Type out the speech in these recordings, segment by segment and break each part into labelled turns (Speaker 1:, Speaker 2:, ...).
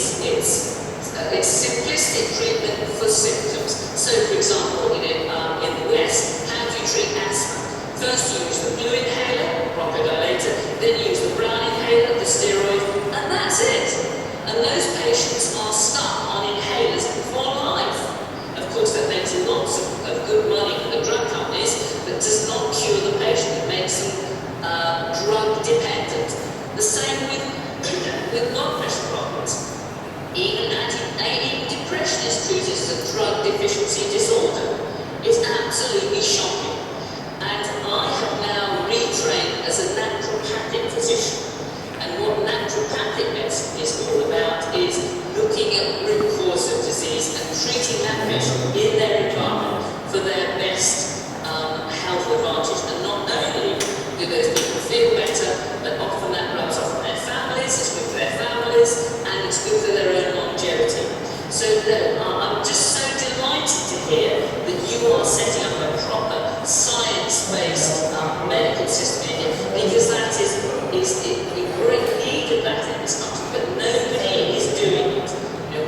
Speaker 1: it's simplistic treatment for symptoms. So, for example, in the West, how do you treat asthma? First you use the blue inhaler, bronchodilator, then you use the brown inhaler, the steroid, and that's it. And those patients are stuck on inhalers for life. Of course, that makes lots of good money for the drug companies, but does not cure the patient. It makes them drug dependent. The same with blood pressure problems. Even depression is treated as a drug deficiency disorder. It's absolutely shocking. And I have now retrained as a naturopathic physician. And what naturopathic medicine is all about is looking at root cause of disease and treating that patient in their environment for their best health advantage. And not only do those people feel better, but often that rubs off on their families, it's good for their families, and it's good for their own longevity. So I'm just so delighted to hear that you are setting up a proper science-based medical system in India, because that is in great need of that in this country, but nobody is doing it.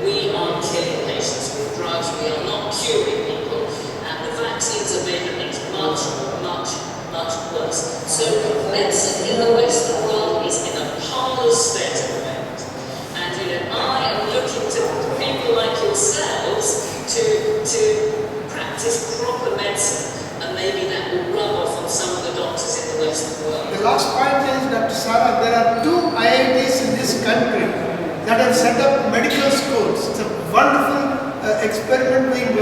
Speaker 1: We are killing patients with drugs, we are not curing people, and the vaccines are making things much, much, much worse. So medicine in the Western world is in a parlous state at the moment. And I am looking to people like yourselves to practice proper medicine, and maybe that will rub off on some of the doctors in the Western world.
Speaker 2: The last point is, Dr. Sarah, there are 2 IITs in this country that have set up medical schools. It's a wonderful experiment being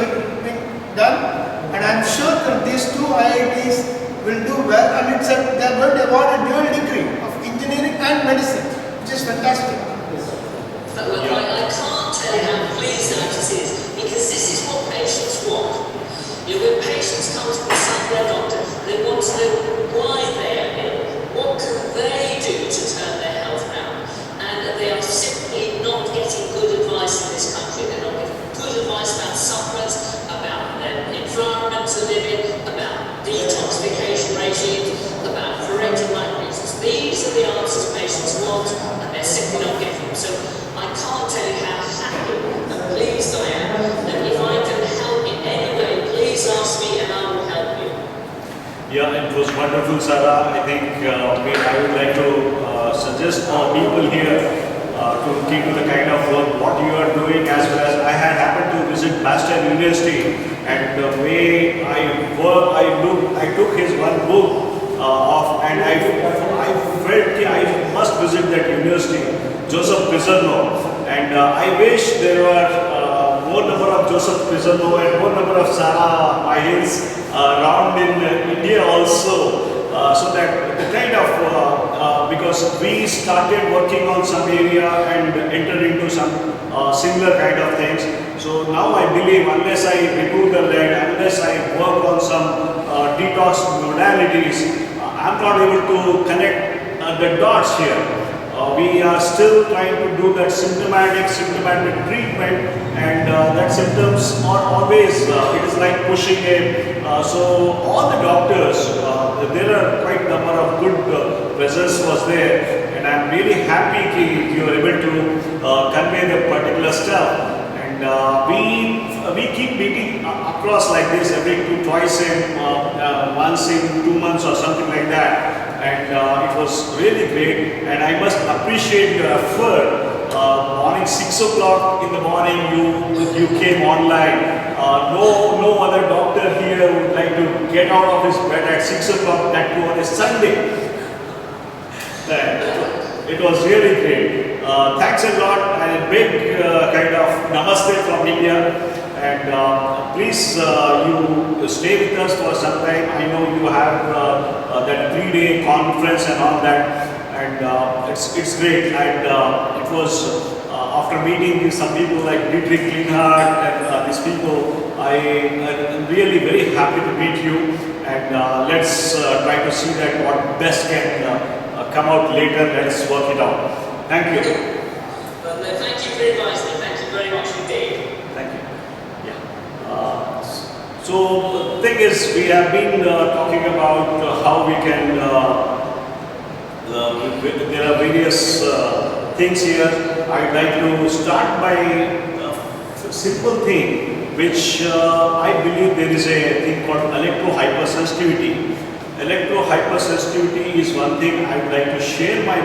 Speaker 2: done, and I'm sure that these 2 IITs will do well, and they are going to award a dual degree of engineering and medicine, which is fantastic.
Speaker 1: Well, I can't tell you how pleased I am to see this, because this is what patients want. When patients come to consult their doctor, they want to know why they are ill. What can they do to turn their health around? And they are simply not getting good advice in this country. They're not getting good advice about supplements, about their environment to live in, about detoxification regimes, about parental reasons. These are the answers patients want, and they're simply not getting them. So I can't tell you how happy and pleased I am, and if I can help in any way, please ask me and I will help you.
Speaker 3: Yeah, it was wonderful, Sarah. I think I would like to suggest our people here to keep to the kind of work what you are doing, as well as I had happened to visit Master University, and the way I work, I took his one book and I felt I must visit that university, Joseph Pizzerno, and I wish there were more number of Joseph Pizzerno and more number of Sarah Mahils around in India also, so that the kind of, because we started working on some area and entered into some similar kind of things. So now I believe unless I remove the lead, unless I work on some detox modalities, I'm not able to connect the dots here. We are still trying to do that symptomatic treatment, and that symptoms are always, it is like pushing in. So all the doctors, there are quite a number of good presence was there, and I'm really happy that you are able to convey the particular stuff. And we keep meeting across like this twice in, once in 2 months or something like that. And it was really great, and I must appreciate your effort. Morning 6 o'clock in the morning, you came online. No other doctor here would like to get out of his bed at 6 o'clock, that too on a Sunday. It was really great. Thanks a lot, and a big kind of namaste from India. And please, you stay with us for some time. I know you have that 3-day conference and all that, and it's great. And it was after meeting some people like Dietrich Klinghardt and these people, I am really very happy to meet you. And let's try to see that what best can come out later. Let's work it out. Thank you.
Speaker 1: Well, no, thank you for inviting me. Thank you very much indeed.
Speaker 3: Thank you. So the thing is, we have been talking about how we can, there are various things here. I'd like to start by a simple thing which I believe there is a thing called electrohypersensitivity. Electrohypersensitivity is one thing I'd like to share my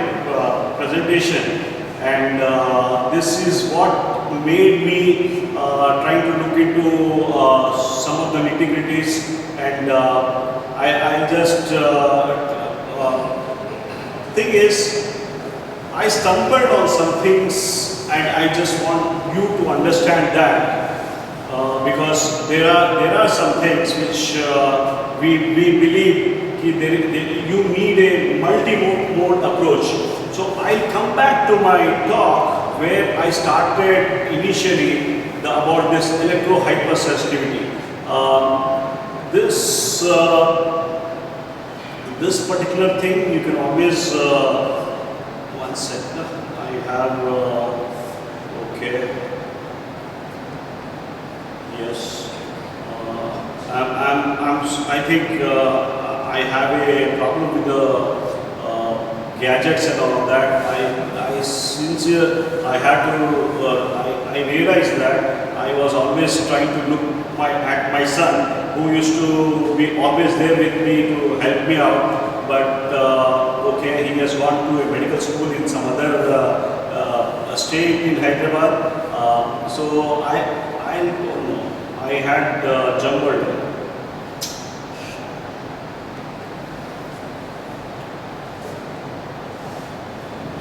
Speaker 3: presentation, and this is what made me trying to look into some of the nitty-gritties, and I'll just thing is, I stumbled on some things, and I just want you to understand that because there are some things which we believe you need a multi-mode approach. So I'll come back to my talk where I started initially about this electrohypersensitivity. This particular thing you can always one second. I have okay. Yes. I think I have a problem with the gadgets and all of that. I had to. I realized that I was always trying to look at my son, who used to be always there with me to help me out. But okay, he has gone to a medical school in some other state in Hyderabad. So I don't know. I had jumbled.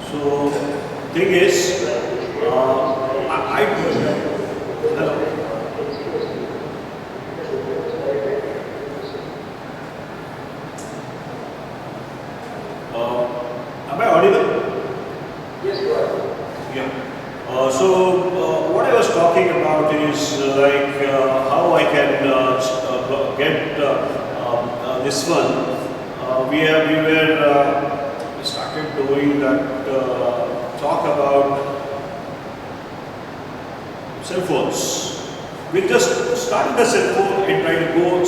Speaker 3: So thing is, I hello. Am I audible?
Speaker 1: Yes, you are.
Speaker 3: Yeah. What I was talking about is how I can get this one. We started doing that talk about cell phones. We just started the cell phone and try to go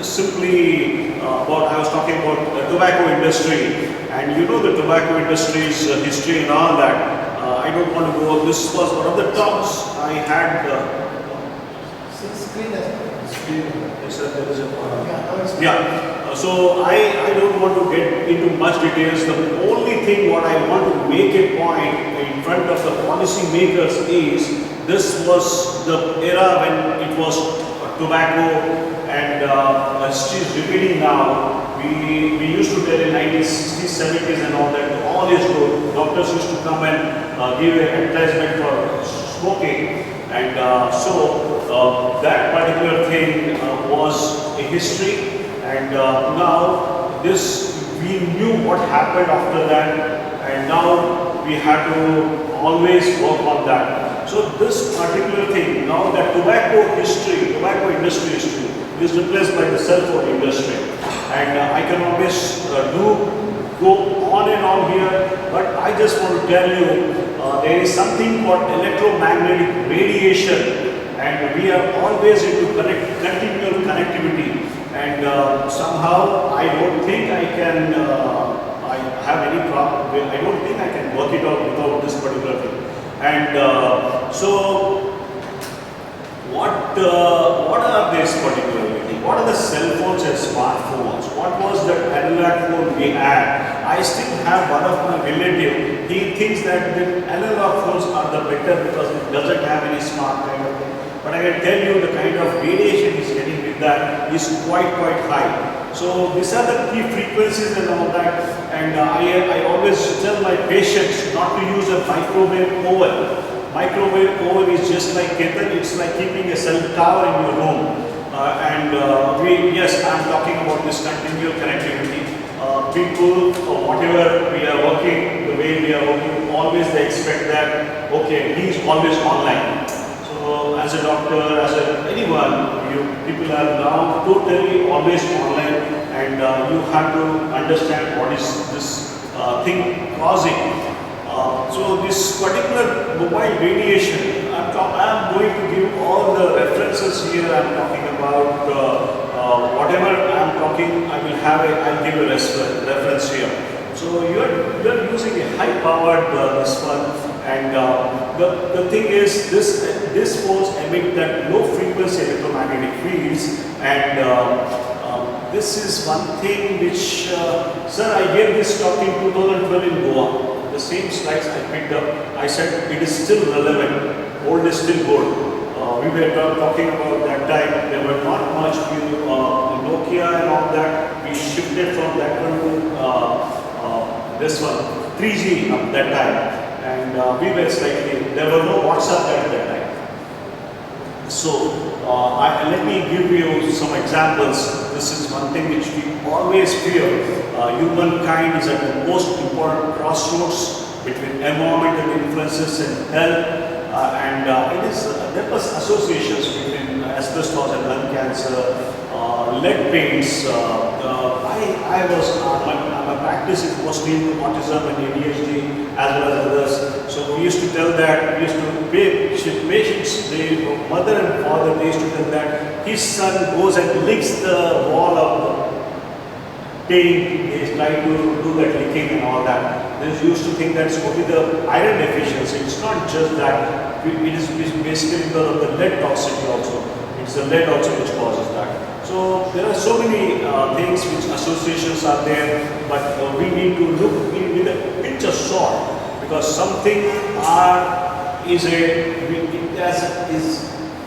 Speaker 3: simply about. I was talking about the tobacco industry, and you know the tobacco industry's history and all that. I don't want to go. This was one of the talks I had.
Speaker 2: Screen
Speaker 3: Yes, sir, there is a yeah. So I don't want to get into much details. The only thing what I want to make a point in front of the policy makers is this was the era when it was tobacco, and history is repeating now. We used to tell in 1960s, 70s and all that all is good. Doctors used to come and give an advertisement for smoking, and that particular thing was a history. And now we knew what happened after that, and now we had to always work on that. So this particular thing, now that tobacco industry history is replaced by the cell phone industry, and I can always go on and on here, but I just want to tell you there is something called electromagnetic radiation, and we are always into continual connectivity. And somehow I don't think I can I have any problem. I don't think I can work it out without this particular thing. And so what are these particularly? What are the cell phones and smartphones? What was the analog phone we had? I still have one of my relative. He thinks that the analog phones are the better because it doesn't have any smart kind of thing. But I can tell you the kind of radiation he's getting with that is quite high. So these are the key frequencies and all that. And I always tell my patients not to use a microwave oven. Microwave oven is just like Ketan, it's like keeping a cell tower in your room. Yes, I'm talking about this continual connectivity. People, whatever we are working, the way we are working, always they expect that, okay, he's always online. So as a doctor, anyone, people are now totally always online, and you have to understand what is this thing causing. So this particular mobile radiation, I'm going to give all the references here. I'm talking about whatever I'm talking. I'll give a reference here. So you're using a high-powered this one. And the thing is, this phones emit that low frequency electromagnetic fields, and this is one thing which, sir, I gave this talk in 2012 in Goa. The same slides I picked up. I said it is still relevant. Old is still gold. We were talking about that time. There were not much Nokia and all that. We shifted from that one to this one, 3G at that time, and we were slightly. There were no WhatsApp at that time. So let me give you some examples. This is one thing which we always fear. Humankind is at the most important crossroads between environmental influences and health, and there was associations between asbestos and lung cancer, lead paints. My practice is mostly into autism and ADHD as well as others. So we used to tell that, we used to patients, their mother and father, they used to tell that his son goes and licks the wall of the paint, they try to do that licking and all that. They used to think that's only the iron deficiency. It's not just that, it is basically because of the lead toxicity also. It's the lead also which causes that. So there are so many things which associations are there, but we need to look with a pinch of salt, because something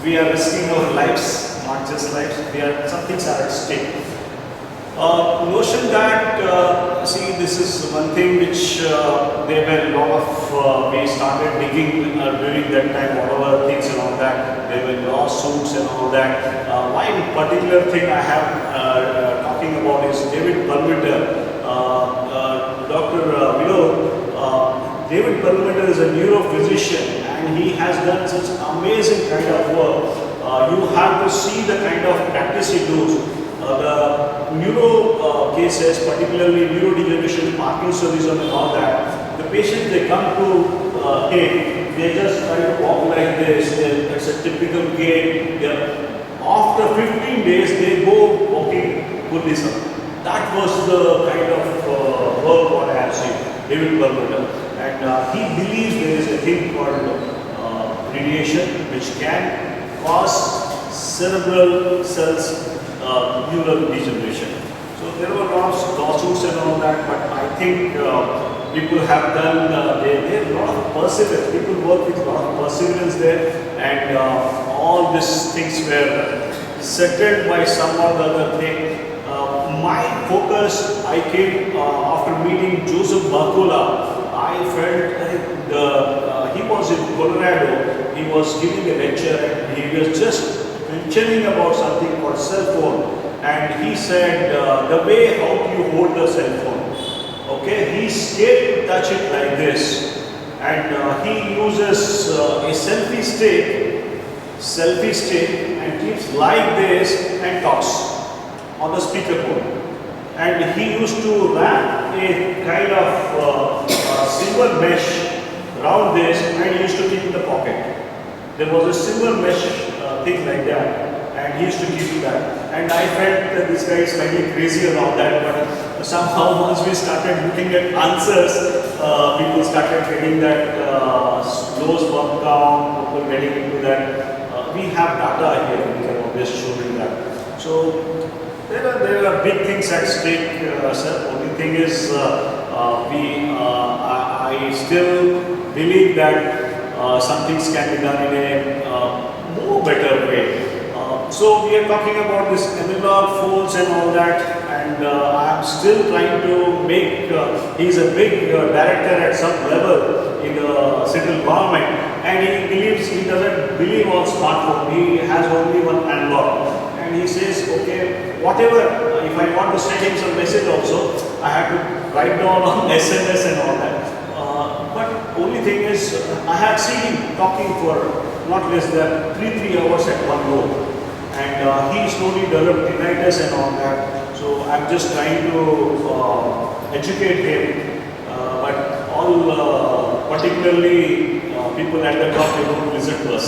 Speaker 3: we are risking our lives, not just lives. Some things are at stake. Notion that this is one thing which there were a lot of we started digging during that time, whatever things and all that. There were lawsuits and all that. One particular thing I have talking about is David Perlmutter, Dr. David Perlmutter is a neurophysician, and he has done such amazing kind of work. You have to see the kind of practice he does. The neuro cases, particularly neurodegeneration, Parkinsonism and all that, the patients, they come to him, they just try to walk like this, it's a typical gait. After 15 days, they go walking Buddhism. That was the kind of work what I have seen, David Perlmutter. And he believes there is a thing called radiation which can cause cerebral cells neural degeneration. So there were lots of lawsuits and all that, but I think people have done, there are a lot of perseverance. People work with a lot of perseverance there, and all these things were settled by some or the other thing. My focus, I came after meeting Joseph Barcola. I felt he was in Colorado, he was giving a lecture, and he was just mentioning about something called cell phone, and he said the way how you hold the cell phone, okay, he's scared to touch it like this, and he uses a selfie stick and keeps like this and talks on the speakerphone, and he used to wrap a kind of silver mesh around this, and he used to keep in the pocket. There was a silver mesh thing like that, and he used to keep that. And I felt that this guy is slightly crazy and all that, but somehow once we started looking at answers, people started getting that low sperm count, people getting into that. We have data here, we can always show you that. So there are big things at stake, sir. Only thing is, I still believe that some things can be done in a more better way. So we are talking about this analog phones and all that, and I am still trying to make, he's a big director at some level in the central government, and he doesn't believe on smartphone, he has only one analog. And he says, okay, whatever, if I want to send him some message also, I have to write down on SMS and all that. But only thing is, I had seen him talking for not less than 3 hours at one go. And he slowly developed tinnitus and all that. So I'm just trying to educate him. But all, particularly people at the top, they don't listen to us.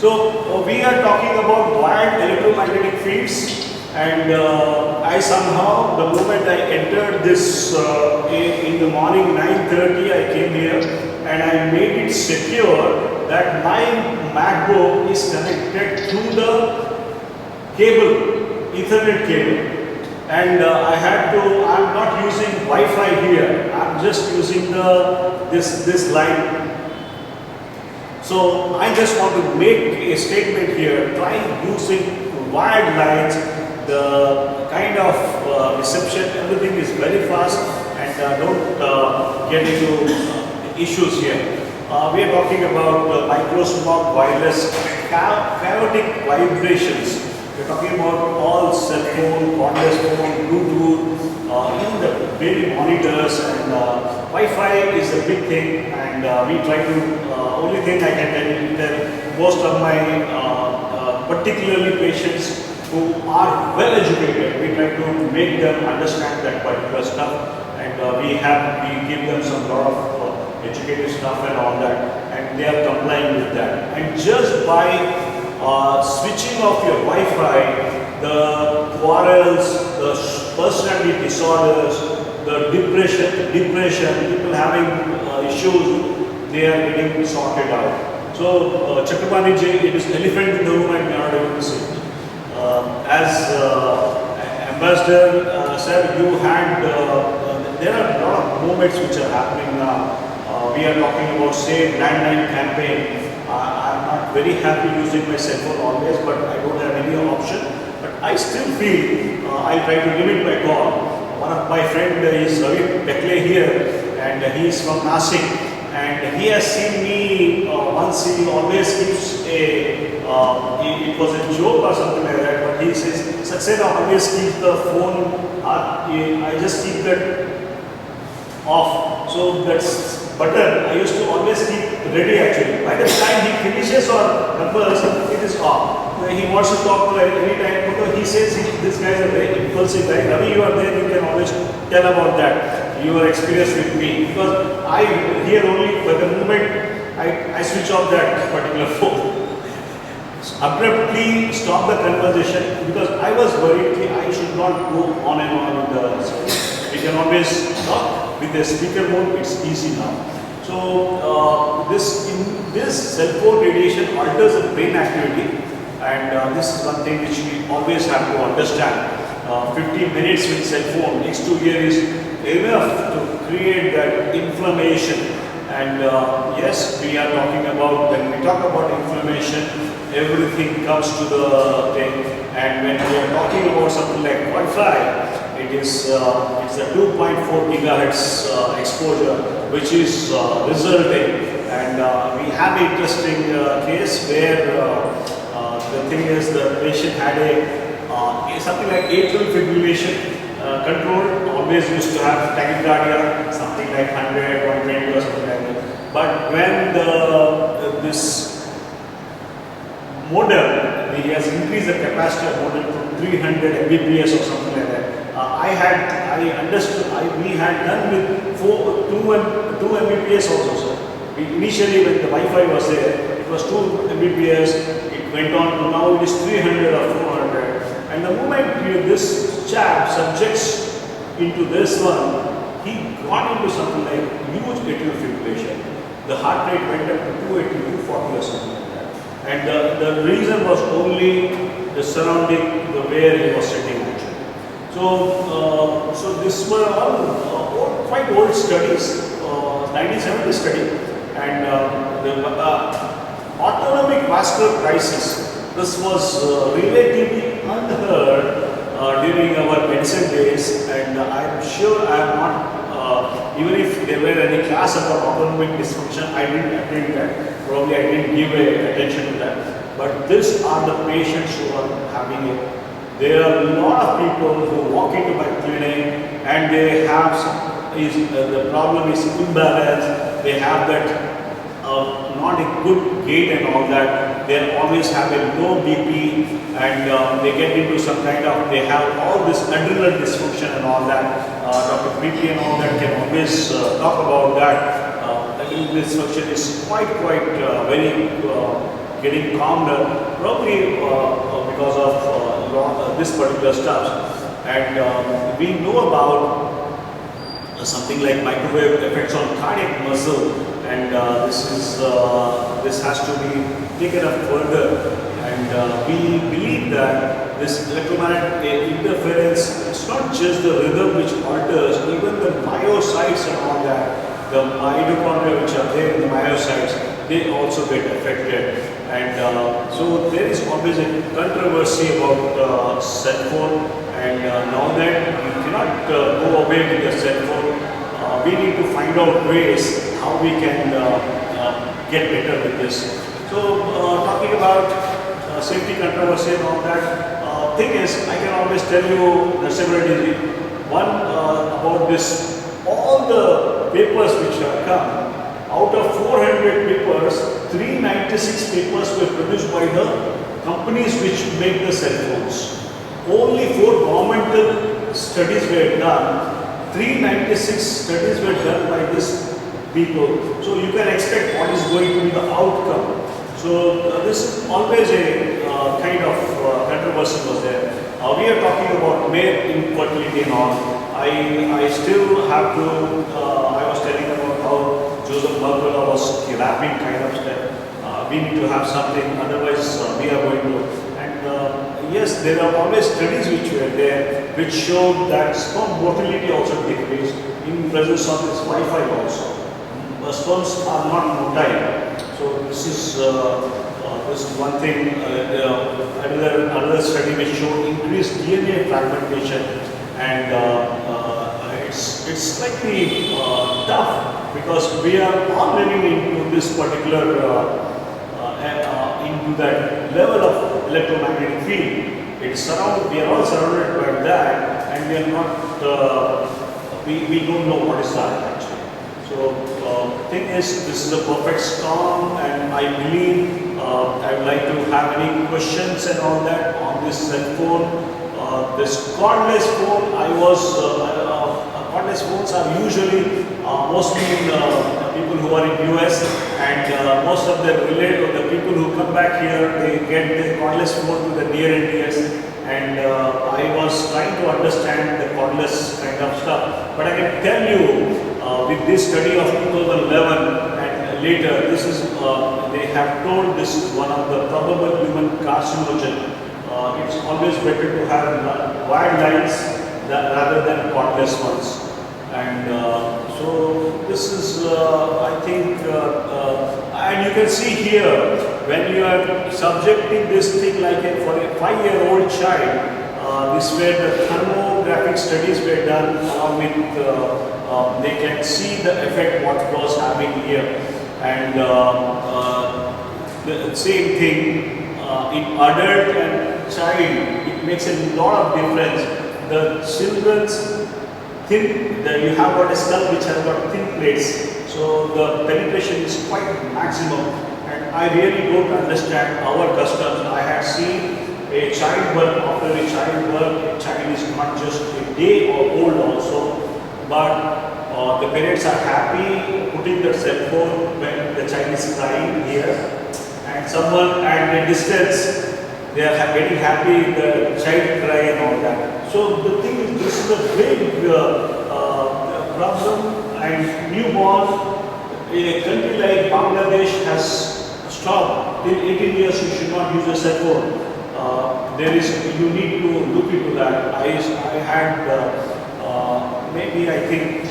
Speaker 3: So we are talking about wide electromagnetic fields, and I somehow, the moment I entered this in the morning 9:30, I came here, and I made it secure that my MacBook is connected through the cable, Ethernet cable. And I'm not using Wi-Fi here, I'm just using this line. So I just want to make a statement here, try using wired lines, the kind of reception, everything is very fast, and don't get into issues here. We are talking about micro-smog wireless chaotic vibrations. We are talking about all cell phone, cordless phone, Bluetooth, even the baby monitors, and Wi-Fi is a big thing, and we try to, only thing I can tell you that most of my particularly patients who are well educated, we try to make them understand that particular stuff, and we give them some lot of educative stuff and all that, and they are complying with that. And just by switching off your Wi-Fi, the quarrels, the personality disorders, the depression, people having issues, they are getting sorted out. So, Chakrapani ji, it is elephant in the room and we are not able to see. As Ambassador said, you had, there are a lot of movements which are happening now. We are talking about Save Landline campaign. I'm not very happy using my cell phone always, but I don't have any option. But I still feel I try to limit my call. One of my friend is Ravi Bekle here, and he is from Nasik. And he has seen me once. He always keeps it was a joke or something like that, but he says, Saxena always keeps the phone, I just keep that off. So that's button, I used to always keep ready actually. By the time he finishes or numbers, it is off. He wants to talk to any time, because he says this guy is a very impulsive guy. Ravi, you are there, you can always tell about that. Your experience with me, because I hear only by the moment I switch off that particular phone. Abruptly stop the conversation, because I was worried I should not go on and on with the service. We can always talk with the speaker mode, it's easy now. So this cell phone radiation alters the brain activity, and this is one thing which we always have to understand. 15 minutes with cell phone next to here is enough to create that inflammation. And yes, we are talking about, when we talk about inflammation, everything comes to the thing. And when we are talking about something like Wi-Fi, it is it's a 2.4 gigahertz exposure, which is resulting. And we have an interesting case where the thing is, the patient had a something like atrial fibrillation control, always used to have tachycardia, something like 100, 120 or something like that. But when this modem, he has increased the capacitor modem from 300 Mbps or something like that. We had done with 2 Mbps also, sir. Initially when the Wi-Fi was there, it was 2 Mbps, it went on to now it is 300 or 400. And the moment this chap subjects into this one, he got into something like huge atrial fibrillation. The heart rate went up to 280, 240 or something like that. And the reason was only the surrounding, the where he was sitting actually. So this were all quite old studies, 1970 study, and the autonomic vascular crisis. This was relatively unheard during our medicine days, and I am sure I am not, even if there were any class about autonomic dysfunction, I didn't attend that. Probably I didn't give attention to that. But these are the patients who are having it. There are a lot of people who walk into my clinic and they have the problem is imbalance. They have that not a good gait and all that. They always have a low BP, and they get into some kind of, they have all this adrenal dysfunction and all that. Dr. BP and all that can always talk about that. Adrenal dysfunction is quite very getting calmed down, probably because of this particular stuff. And we know about something like microwave effects on cardiac muscle, and this has to be taken up further. And we believe that this electromagnetic interference, it's not just the rhythm which alters, even the myocytes and all that, the mitochondria which are there in the myocytes, they also get affected. And so there is always a controversy about cell phone, and now that we cannot go away with the cell phone, we need to find out ways how we can get better with this. So talking about safety controversy and all that, thing is, I can always tell you the severity. One about this, all the papers which have come, out of 400 papers, 396 papers were produced by the companies which make the cell phones. Only 4 governmental studies were done. 396 studies were done by these people. So you can expect what is going to be the outcome. So this is always a kind of controversy was there. We are talking about male infertility and all. I still have to, I was telling about how Joseph Mercola was rapping kind of stuff. We need to have something, otherwise we are going to. And yes, there are always studies which were there which showed that sperm motility also decreased in presence of this Wi-Fi also. Sperms are not motile. So this is one thing. Another study which showed increased DNA fragmentation, and it's slightly tough because we are all living into this particular into that level of electromagnetic field. We are all surrounded by that, and we are not. We don't know what is that actually. So thing is, this is a perfect storm, and I believe I would like to have any questions and all that on this cell phone. This cordless phone, cordless phones are usually mostly people who are in US, and most of the people who come back here, they get the cordless phone to the near and dears. And I was trying to understand the cordless kind of stuff, but I can tell you with this study of 2011 and later, this is they have told this is one of the probable human carcinogen. It's always better to have wired lines rather than cordless ones. And so this is, I think, and you can see here, when you are subjecting this thing like for a 5-year-old child, this where the thermographic studies were done along with, they can see the effect what was having here. And the same thing in adult and child, it makes a lot of difference. The children's thin, you have got a skull which has got thin plates, so the penetration is quite maximum. And I really don't understand our customs. I have seen a childbirth, after a childbirth, a child is not just a day or old also, but the parents are happy putting the cell phone when the child is crying here, and someone at a distance, they are getting happy the child cry and all that. So the thing is, this is a big problem, and newborn in a country like Bangladesh has stopped. Till 18 years you should not use a cell phone. You need to look into that. I had maybe I think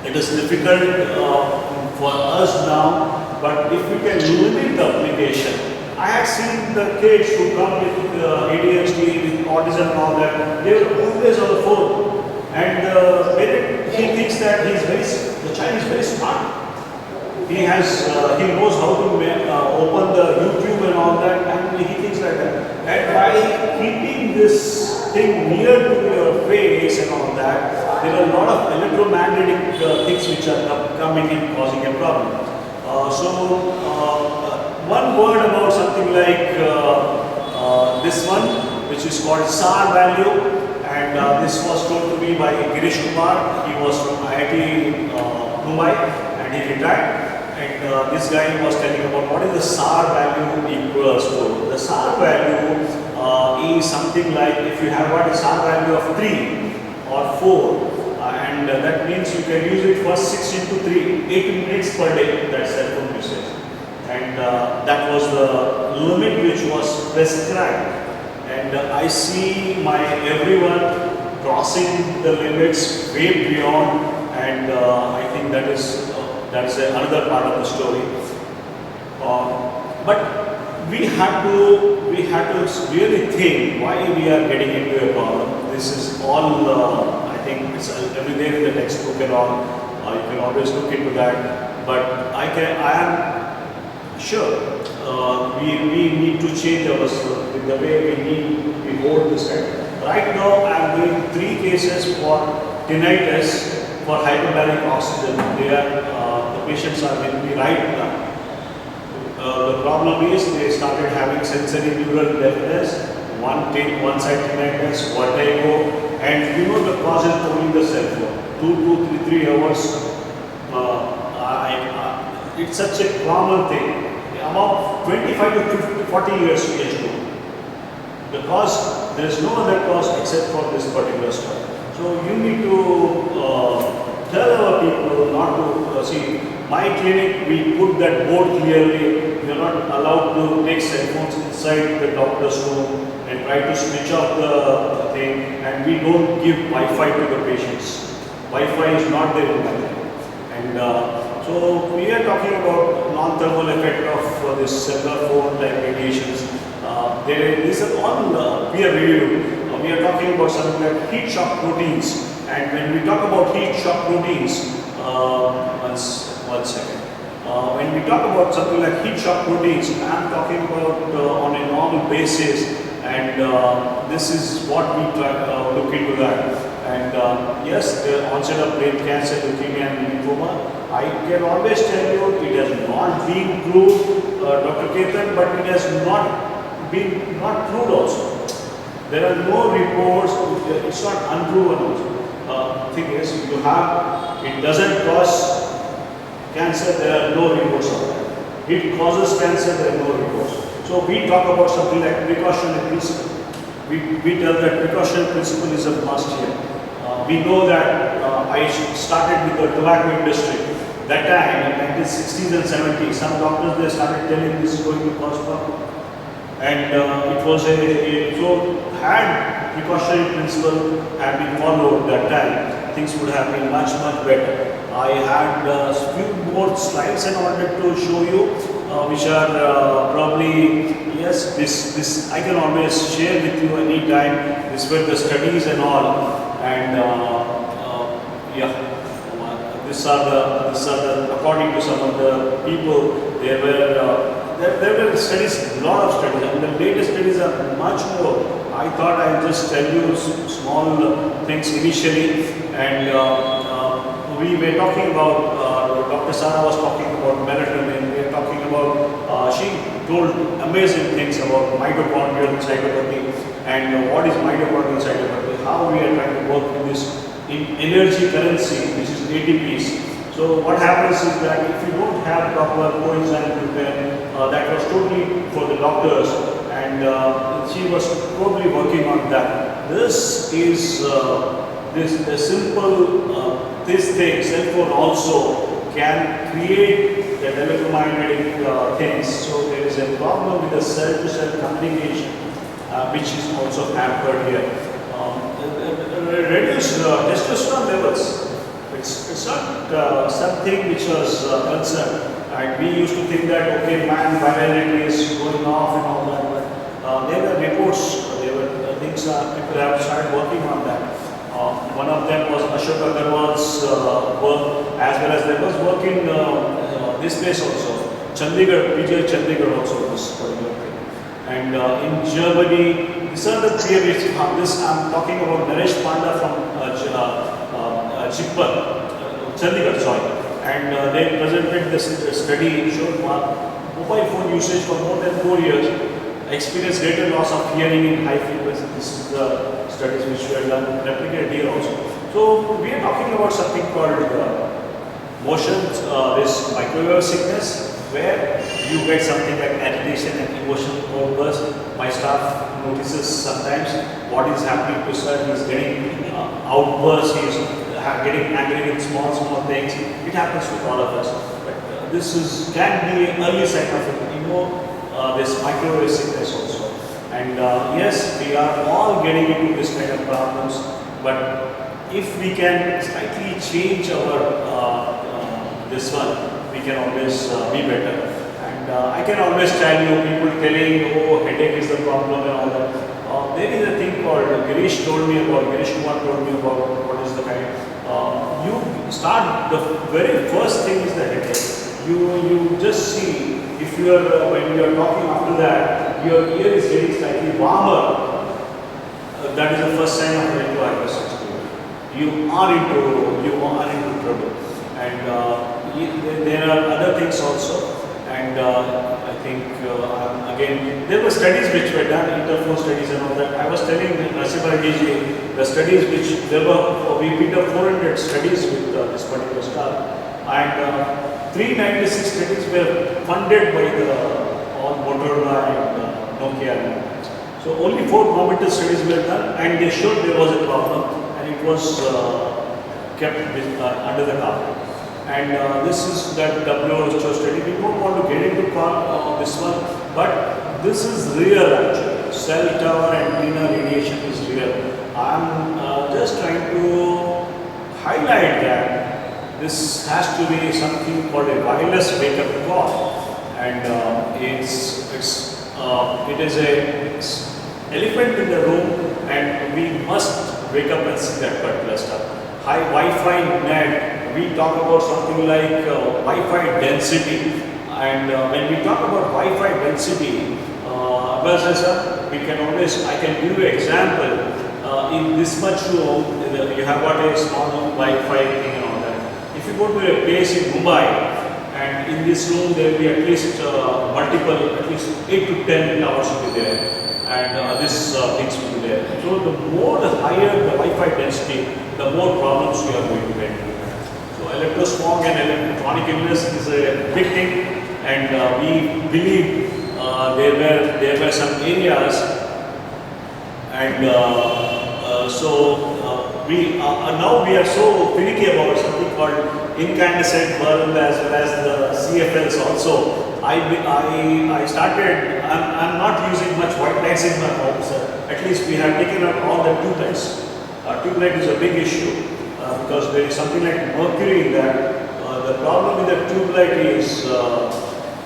Speaker 3: it is difficult for us now, but if we can limit the application. I had seen the kids who come with ADHD, with autism and all that, they were always on the phone. And he thinks that the child is very smart. He knows how to open the YouTube and all that, and he thinks like that. And by keeping this thing near to your face and all that, there are a lot of electromagnetic things which are coming and causing a problem. One word about something like this one, which is called SAR value, and this was told to me by Girish Kumar. He was from IIT Mumbai, and he retired. And this guy was telling about what is the SAR value equals to. The SAR value is something like if you have got a SAR value of 3 or 4, and and that means you can use it for 6 into 3, 80 minutes per day, that cell phone usage. And that was the limit which was prescribed. And I see everyone crossing the limits way beyond, and I think that is another part of the story. But we had to really think why we are getting into a problem. This is all I think it's every day in the textbook and all. You can always look into that. But I am sure we need to change ourselves in the way we hold this kind. Right now, I am doing 3 cases for tinnitus for hyperbaric oxygen. The patients are with me right now. The problem is they started having sensory neural deafness, one side tinnitus, vertigo, and you know the cause is only the cell phone. 2 to 3 hours. It's such a common thing. About 25 to 50, 40 years age group. Because there is no other cause except for this particular stuff. So you need to tell our people not to see. My clinic, we put that board clearly. You are not allowed to take cell phones inside the doctor's room and try to switch off the thing. And we don't give Wi-Fi to the patients. Wi-Fi is not there in my clinic. And so we are talking about non-thermal effect of this cellular phone like radiations. These are all peer reviewed. We are talking about something like heat shock proteins. And when we talk about heat shock proteins, one second. When we talk about something like heat shock proteins, I am talking about on a normal basis, and this is what we try look into that. And yes, the onset of brain cancer, leukemia, and lymphoma. I can always tell you it has not been proved, Dr. Ketan, but it has not been proved also. There are no reports. It's not unproven also. Thing is, it doesn't cause cancer. There are no reports of that. It causes cancer. There are no reports. So we talk about something like precautionary principle. We tell that precautionary principle is a must here. We know that I started with the tobacco industry. That time in 1960s and 70s, some doctors they started telling this is going to cause problem. And it was so had precautionary principle had been followed that time, things would have been much better. I had a few more slides I wanted to show you, which are probably, yes, this I can always share with you anytime. This were the studies and all, and yeah. These are the according to some of the people, there were studies, a lot of studies. I mean, the latest studies are much more. I thought I'll just tell you small things initially, and we were talking about, Dr. Sana was talking about melatonin. We were talking about, she told amazing things about mitochondrial cytopathy and what is mitochondrial cytopathy, how we are trying to work with this in energy currency, which is ATPs. So what happens is that if you don't have proper coenzyme repair, that was totally for the doctors, and she was probably working on that. This is the simple this thing, cell phone also can create the electromagnetic things. So there is a problem with the cell-to-cell communication, which is also hampered here. Reduce testosterone levels. It's not something which was concerned. And we used to think that okay, man virility is going off and all that. But there were reports, there were things people have started working on that. One of them was Ashok Agarwal's work, as well as there was work in this place also, Chandigarh, PJ Chandigarh also this particular thing. And in Germany, these are the theories. This I'm talking about Naresh Panda from Chandigarh, sorry. And they presented this study showed mobile phone usage for more than 4 years experienced greater loss of hearing in high frequency. This is the studies which were done, replicated here also. So we are talking about something called motion, this microwave sickness, where you get something like agitation and emotional outburst. My staff notices sometimes what is happening to sir. He is getting outbursts, he is getting angry with small things. It happens with all of us. But can be an early sign of this microwave sickness also. And yes, we are all getting into this kind of problems. But if we can slightly change our this one, we can always be better. And I can always tell you, people telling, oh, headache is the problem and all that. There is a thing called Girish Kumar told me about what is the kind. You start, the very first thing is the headache. You just see, if you are, when you are talking after that, your ear is getting slightly warmer. That is the first sign of mental hypersensitivity. You are into trouble. And there are other things also. And I think again, there were studies which were done, interphone studies and all that. I was telling Narasimha Reddy the studies which we picked up 400 studies with this particular stuff, and 396 studies were funded by all Motorola and Nokia. So only 4 governmental studies were done, and they showed there was a problem, and it was kept under the carpet. And this is that WHO study. We don't want to get into this one, but this is real actually. Cell tower antenna radiation is real. I'm just trying to highlight that this has to be something called a wireless wake-up call, and it is a elephant in the room, and we must wake up and see that particular stuff. High Wi-Fi net. We talk about something like Wi-Fi density, and when we talk about Wi-Fi density, we can always, I can give you an example. In this much room, you have got a small Wi-Fi thing and all that. If you go to a place in Mumbai, and in this room there will be at least at least 8 to 10 towers will be there, and this things will be there. So the higher the Wi-Fi density, the more problems we are going to get. So electrosmog and electronic illness is a big thing, and we believe there were some areas, and now we are so finicky about something called incandescent bulb as well as the CFLs also. I started, I'm not using much white lights in my house. At least we have taken out all the tube lights. Tube light is a big issue because there is something like mercury in that. The problem with the tube light is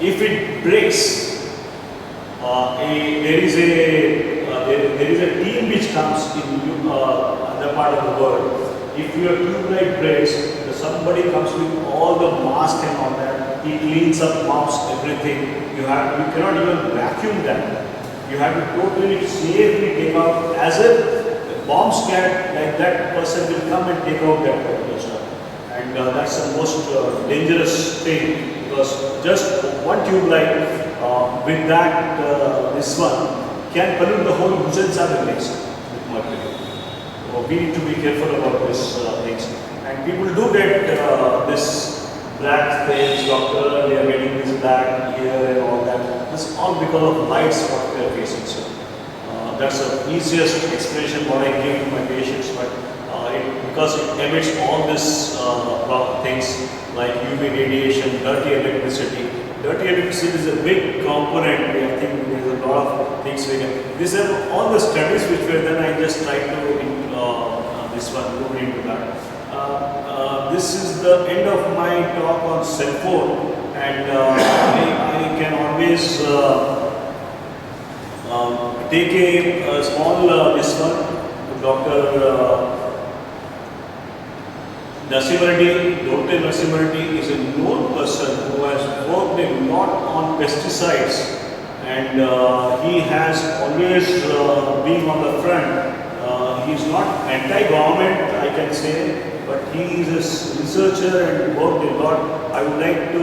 Speaker 3: if it breaks, there is a team which comes in other part of the world. If your tube light breaks, somebody comes with all the mask and all that. He cleans up, mops everything. You cannot even vacuum that. You have to totally safely take out, as if bomb scared, like that person will come and take out that particular stuff. And that's the most dangerous thing, because just one tube light with that this one can pollute the whole nuisance and the next with mercury. So we need to be careful about these things. And people do get this black things, doctor, they are getting this black here and all that. This is all because of lights what they are facing. So that's the easiest explanation what I give to my patients. But because it emits all these things like UV radiation, dirty electricity. Dirty electricity is a big component. I think there is a lot of things we can. These are all the studies which were done. I just tried to look into that. This is the end of my talk on cell phone, and I can always take a small this one, Dr. Narasimha Reddy. Dr. Narasimha Reddy is a known person who has worked a lot on pesticides, and he has always been on the front. He is not anti-government, I can say, but he is a researcher and worked a lot. I would like to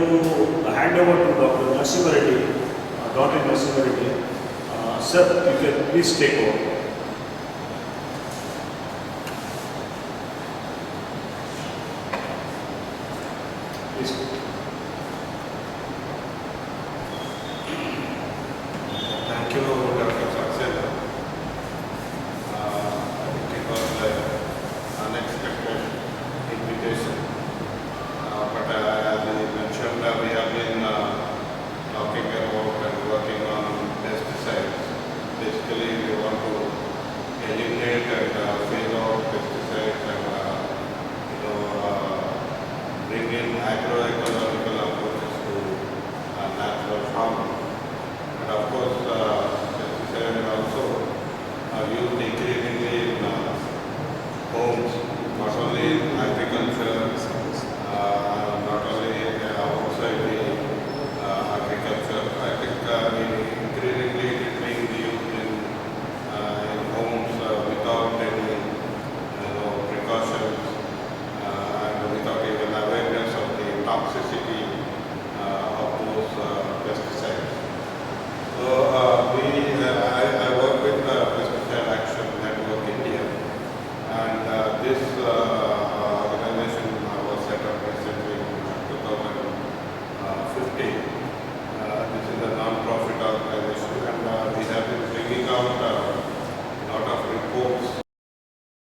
Speaker 3: hand over to Dr. Narasimha Reddy, Dr. Narasimha Reddy. Sir, you can please take over.